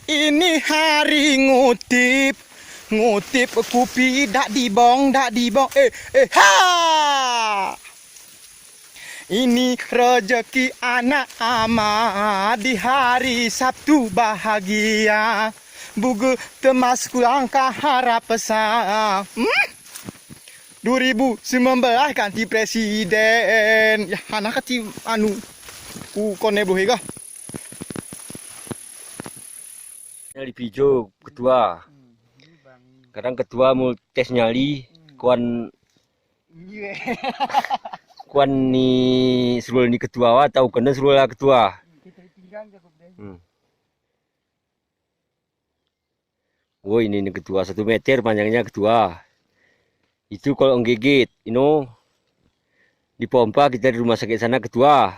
ini hari ngutip kupi dak dibong ha. Ini rezeki anak ama di hari Sabtu bahagia. Bugu temasku angka harap pesan. 2019 ganti presiden. Ya anak kecil anu kone bohe kah? Nyali pijo ketua. Kadang ketua mau tes nyali kuan kuan ni suruh ni ketua wa tahu kena suruh lah ketua. Oh ini ketua 1 meter panjangnya ketua. Itu kalau menggigit, dipompa kita di rumah sakit sana ketua.